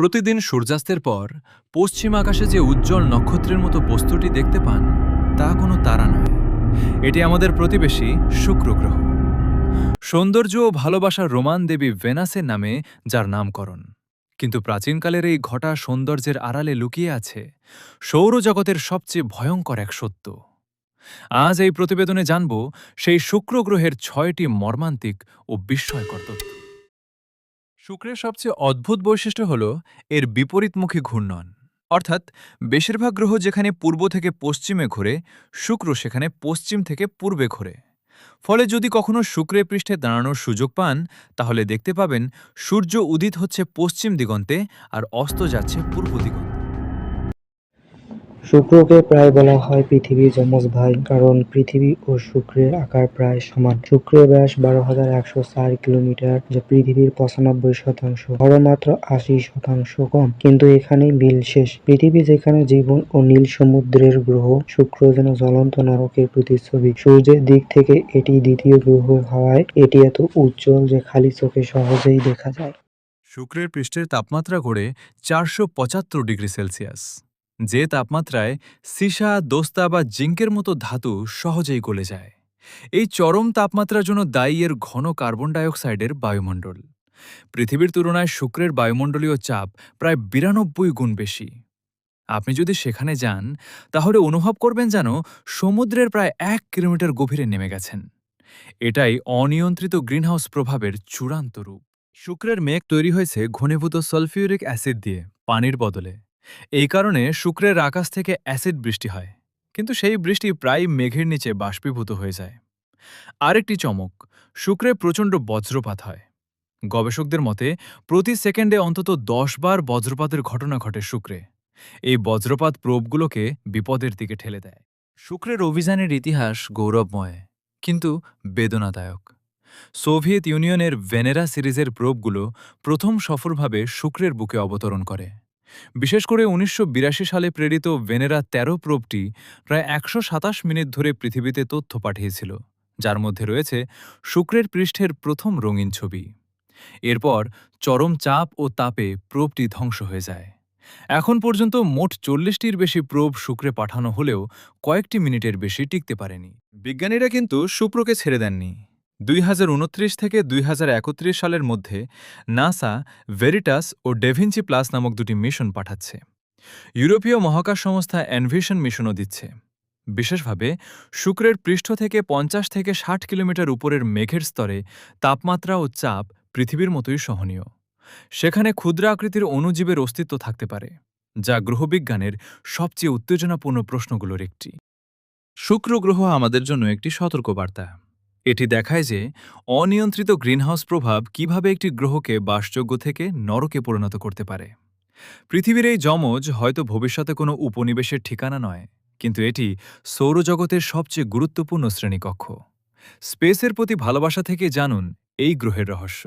প্রতিদিন সূর্যাস্তের পর পশ্চিম আকাশে যে উজ্জ্বল নক্ষত্রের মতো বস্তুটি দেখতে পান তা কোনো তারা নয়। এটি আমাদের প্রতিবেশী শুক্র গ্রহ। সৌন্দর্য ও ভালোবাসার রোমান দেবী ভেনাসের নামে যার নামকরণ। কিন্তু প্রাচীনকালের এই ঘটা সৌন্দর্যের আড়ালে লুকিয়ে আছে সৌরজগতের সবচেয়ে ভয়ঙ্কর এক সত্য। আজ এই প্রতিবেদনে জানব সেই শুক্র গ্রহের ৬টি মর্মান্তিক ও বিস্ময়কর তথ্য। শুক্রের সবচেয়ে অদ্ভুত বৈশিষ্ট্য হল এর বিপরীতমুখী ঘূর্ণন। অর্থাৎ বেশিরভাগ গ্রহ যেখানে পূর্ব থেকে পশ্চিমে ঘোরে, শুক্র সেখানে পশ্চিম থেকে পূর্বে ঘোরে। ফলে যদি কখনো শুক্রের পৃষ্ঠে দাঁড়ানোর সুযোগ পান, তাহলে দেখতে পাবেন সূর্য উদিত হচ্ছে পশ্চিম দিগন্তে আর অস্ত যাচ্ছে পূর্ব দিগন্তে। শুক্রকে প্রায় বলা হয় পৃথিবীর যমজ ভাই, কারণ পৃথিবী ও শুক্রের আকার প্রায় সমান। শুক্রের ব্যাস ১২,১০৪ কিলোমিটার, যা পৃথিবীর ৯৫%, বড় মাত্র ৮০% কম। কিন্তু এখানেই মিল শেষ। পৃথিবী যেখানে জীবন ও নীল সমুদ্রের গ্রহ, শুক্র যেন জ্বলন্ত নরকের প্রতিচ্ছবি। সূর্যের দিক থেকে এটি দ্বিতীয় গ্রহ হওয়ায় এটি এত উজ্জ্বল যে খালি চোখে সহজেই দেখা যায়। শুক্রের পৃষ্ঠের তাপমাত্রা গড়ে ৪৭৫ ডিগ্রি সেলসিয়াস, যে তাপমাত্রায় সীসা, দোস্তা বা জিঙ্কের মতো ধাতু সহজেই গলে যায়। এই চরম তাপমাত্রার জন্য দায়ী এর ঘন কার্বন ডাইঅক্সাইডের বায়ুমণ্ডল। পৃথিবীর তুলনায় শুক্রের বায়ুমণ্ডলীয় চাপ প্রায় ৯২ গুণ বেশি। আপনি যদি সেখানে যান, তাহলে অনুভব করবেন যেন সমুদ্রের প্রায় ১ কিলোমিটার গভীরে নেমে গেছেন। এটাই অনিয়ন্ত্রিত গ্রিনহাউস প্রভাবের চূড়ান্ত রূপ। শুক্রের মেঘ তৈরি হয়েছে ঘনীভূত সালফিউরিক অ্যাসিড দিয়ে, পানির বদলে। এই কারণে শুক্রের আকাশ থেকে অ্যাসিড বৃষ্টি হয়, কিন্তু সেই বৃষ্টি প্রায় মেঘের নিচে বাষ্পীভূত হয়ে যায়। আরেকটি চমক, শুক্রে প্রচণ্ড বজ্রপাত হয়। গবেষকদের মতে প্রতি সেকেন্ডে অন্তত ১০ বার বজ্রপাতের ঘটনা ঘটে শুক্রে। এই বজ্রপাত প্রোবগুলোকে বিপদের দিকে ঠেলে দেয়। শুক্রের অভিযানের ইতিহাস গৌরবময়, কিন্তু বেদনাদায়ক। সোভিয়েত ইউনিয়নের ভেনেরা সিরিজের প্রোবগুলো প্রথম সফলভাবে শুক্রের বুকে অবতরণ করে। বিশেষ করে ১৯৮২ সালে প্রেরিত ভেনেরা ১৩ প্রোবটি প্রায় ১২৭ মিনিট ধরে পৃথিবীতে তথ্য পাঠিয়েছিল, যার মধ্যে রয়েছে শুক্রের পৃষ্ঠের প্রথম রঙিন ছবি। এরপর চরম চাপ ও তাপে প্রোবটি ধ্বংস হয়ে যায়। এখন পর্যন্ত মোট ৪০টির বেশি প্রোব শুক্রে পাঠানো হলেও কয়েকটি মিনিটের বেশি টিকতে পারেনি। বিজ্ঞানীরা কিন্তু শুক্রকে ছেড়ে দেননি। ২০২৯ থেকে ২০৩১ সালের মধ্যে নাসা ভেরিটাস ও ডেভিঞ্চি প্লাস নামক দুটি মিশন পাঠাচ্ছে। ইউরোপীয় মহাকাশ সংস্থা এনভিশন মিশনও দিচ্ছে। বিশেষভাবে শুক্রের পৃষ্ঠ থেকে ৫০ থেকে ৬০ কিলোমিটার উপরের মেঘের স্তরে তাপমাত্রা ও চাপ পৃথিবীর মতোই সহনীয়। সেখানে ক্ষুদ্র আকৃতির অণুজীবের অস্তিত্ব থাকতে পারে, যা গ্রহবিজ্ঞানের সবচেয়ে উত্তেজনাপূর্ণ প্রশ্নগুলোর একটি। শুক্র গ্রহ আমাদের জন্য একটি সতর্কবার্তা। এটি দেখায় যে অনিয়ন্ত্রিত গ্রিনহাউস প্রভাব কিভাবে একটি গ্রহকে বাসযোগ্য থেকে নরকে পরিণত করতে পারে। পৃথিবীর এই যমজ হয়তো ভবিষ্যতে কোনো উপনিবেশের ঠিকানা নয়, কিন্তু এটি সৌরজগতের সবচেয়ে গুরুত্বপূর্ণ শ্রেণীকক্ষ। স্পেসের প্রতি ভালোবাসা থেকে জানুন এই গ্রহের রহস্য।